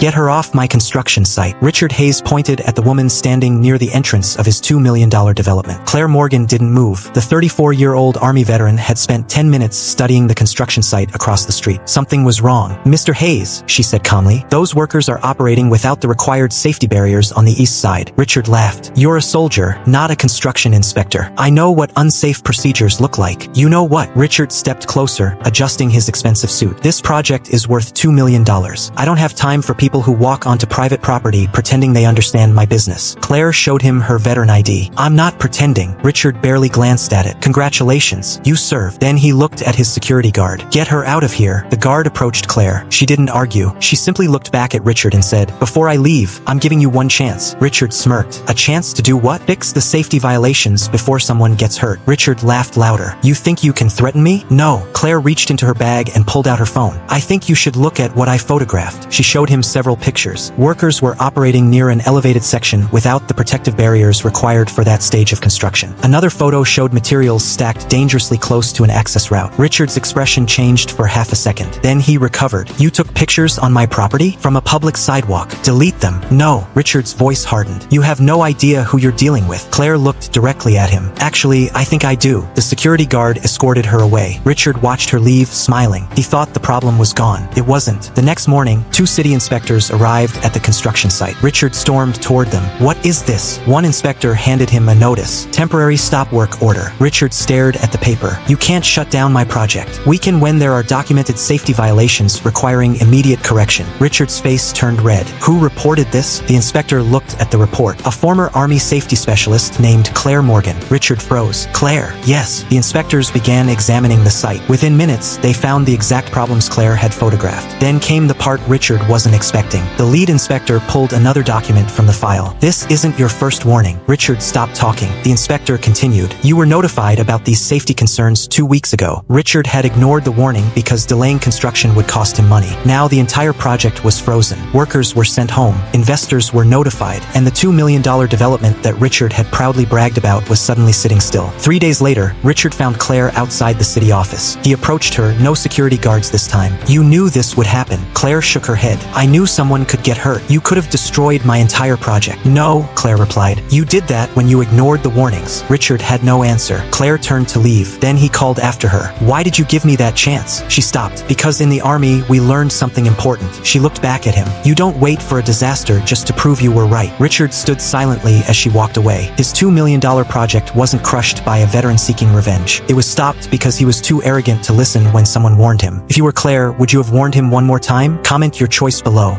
Get her off my construction site. Richard Hayes pointed at the woman standing near the entrance of his $2 million development. Claire Morgan didn't move. The 34-year-old Army veteran had spent 10 minutes studying the construction site across the street. Something was wrong. Mr. Hayes, she said calmly, those workers are operating without the required safety barriers on the east side. Richard laughed. You're a soldier, not a construction inspector. I know what unsafe procedures look like. You know what? Richard stepped closer, adjusting his expensive suit. This project is worth $2 million. I don't have time for people who walk onto private property pretending they understand my business. Claire showed him her veteran ID. I'm not pretending. Richard barely glanced at it. Congratulations, you served. Then he looked at his security guard. Get her out of here. The guard approached Claire. She didn't argue. She simply looked back at Richard and said, before I leave, I'm giving you one chance. Richard smirked. A chance to do what? Fix the safety violations before someone gets hurt. Richard laughed louder. You think you can threaten me? No. Claire reached into her bag and pulled out her phone. I think you should look at what I photographed. She showed him several pictures. Workers were operating near an elevated section without the protective barriers required for that stage of construction. Another photo showed materials stacked dangerously close to an access route. Richard's expression changed for half a second. Then he recovered. You took pictures on my property? From a public sidewalk. Delete them. No. Richard's voice hardened. You have no idea who you're dealing with. Claire looked directly at him. Actually, I think I do. The security guard escorted her away. Richard watched her leave, smiling. He thought the problem was gone. It wasn't. The next morning, 2 city inspectors arrived at the construction site. Richard stormed toward them. What is this? One inspector handed him a notice. Temporary stop work order. Richard stared at the paper. You can't shut down my project. We can when there are documented safety violations requiring immediate correction. Richard's face turned red. Who reported this? The inspector looked at the report. A former Army safety specialist named Claire Morgan. Richard froze. Claire? Yes. The inspectors began examining the site. Within minutes, they found the exact problems Claire had photographed. Then came the part Richard wasn't expecting. The lead inspector pulled another document from the file. This isn't your first warning. Richard stopped talking. The inspector continued. You were notified about these safety concerns 2 weeks ago. Richard had ignored the warning because delaying construction would cost him money. Now the entire project was frozen. Workers were sent home. Investors were notified. And the $2 million development that Richard had proudly bragged about was suddenly sitting still. 3 days later, Richard found Claire outside the city office. He approached her, no security guards this time. You knew this would happen. Claire shook her head. I knew someone could get hurt. You could have destroyed my entire project. No, Claire replied. You did that when you ignored the warnings. Richard had no answer. Claire turned to leave. Then he called after her. Why did you give me that chance? She stopped. Because in the Army, we learned something important. She looked back at him. You don't wait for a disaster just to prove you were right. Richard stood silently as she walked away. His $2 million project wasn't crushed by a veteran seeking revenge. It was stopped because he was too arrogant to listen when someone warned him. If you were Claire, would you have warned him one more time? Comment your choice below.